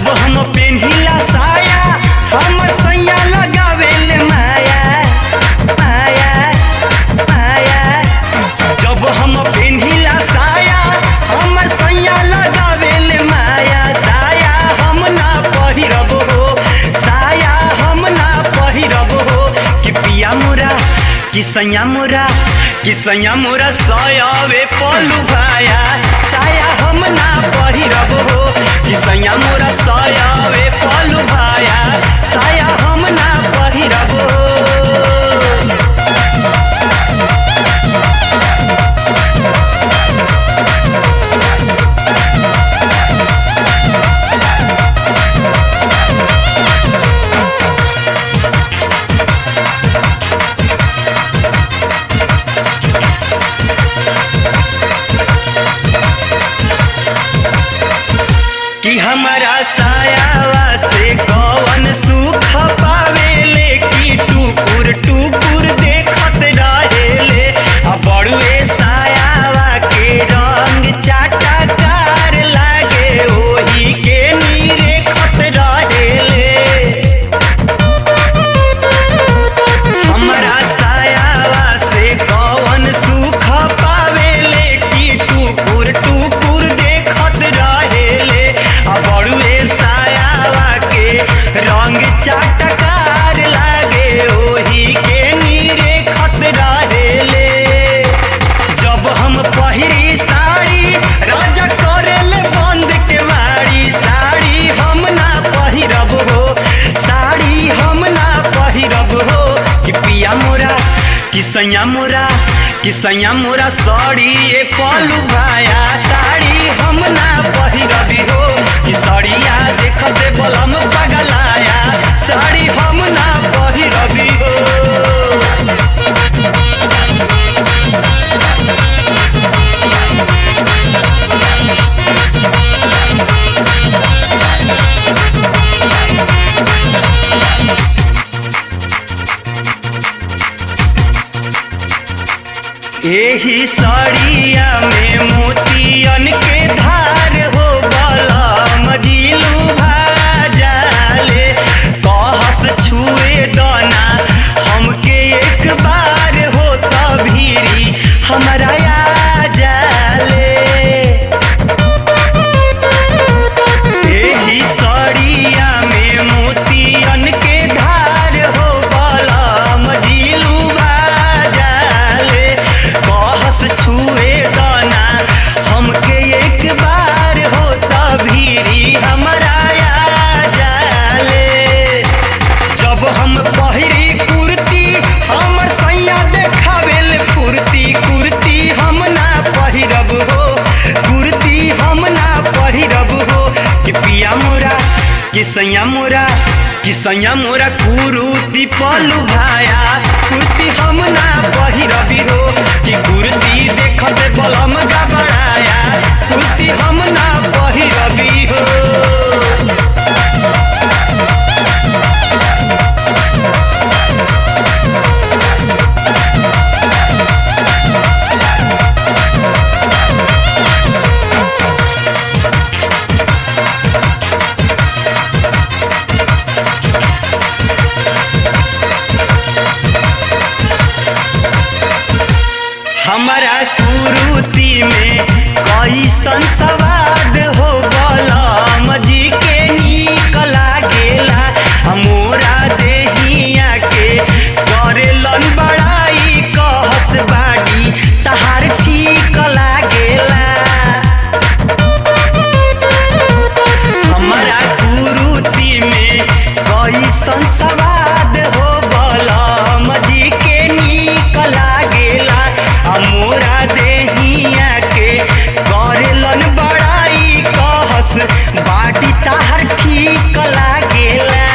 जब हम पेन्हिला साया हमर सैया लगावेले माया माया माया। जब हम पेन्हिला साया हमर सैया लगावेले माया। साया हम ना पहिरब हो, साया हम ना पहिरब हो कि पिया मोरा कि सैया मोरा कि सैया मोरा सायावे पलू भाया। साया हम ना पहिरब हो कि सैया मोरा सायावे पलू भाया। साया हम ना पहिरब हो। कि हमारा सायावा से कौन सुख पावेले कि टुकुर टुकुर देखत रहेले। आ बड़ुए सायावा के रंग चाटकार लागे ओही के निरेखत रहेले। हमारा सायावा से कौन सुख पावेले कि टुकुर टुकुर देखत रहेले। बड़ुए सायावा के रंग चाटकार लागे ओही के निरेखत रहेले। जब हम पहिरी साड़ी राजा करेले बंद के बाड़ी। साड़ी हम ना पहिरब हो, साड़ी हम ना पहिरब हो कि पिया मोरा कि सैया मोरा कि सैया मोरा साड़ी ए पलू भाया। साड़ी हम ना पहिरबी हो कि साड़िया देखते बलम पगलाया। साड़ी हम ना पहिरबी हो। एही साड़िया में मोतियन के धार हो बलम जिलू भाजाले। कहस छुए दाना हमके एक बार हो तभीरी हमरा आ जाले। एही साड़िया में मोतियन के धार हो बलम जिलू भाजाले। कहस छुए दाना हमके एक बार हो तभीरी हमरा आ जाले। जब हम पहिरी कुर्ती हमर सैया देखावेल फुर्ती। कुर्ती हम ना पहिरब हो, कुर्ती हम ना पहिरब हो कि पिया मोरा कि सैया मोरा कि सैया मोरा कुर्ती पलू भाया। कुर्ती हम ना पहिरबी हो कि कुर्ती देखते बलम गबड़ाया। कुर्ती हम ना पहिरबी हो। हमारा कुर्ती में कैसन सवाद हो बलम जी के नीक लागेला। मोरा देहिया के करेलन बड़ाई कहस बाड़ी तहार ठीक लागेला। हमारा कुर्ती में कैसन सवाद हो बलम जी के नीक लागेला। मोरा देहिया के करेलन बड़ाई कहस बाटी ताहर ठीक लागेला।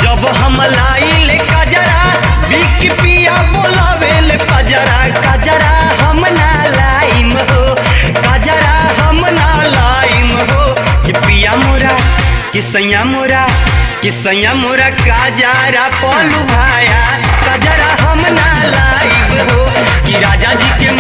जब हम लाइल कजरा बिक पिया बोलावेल कजरा। कजरा हम ना लाइम हो, कजरा हम ना लाइम हो कि पिया मोरा कि सैया मोरा कि सैया मोरा कजरा पलू भाया। कजरा हम ना लाइम हो कि राजा जी के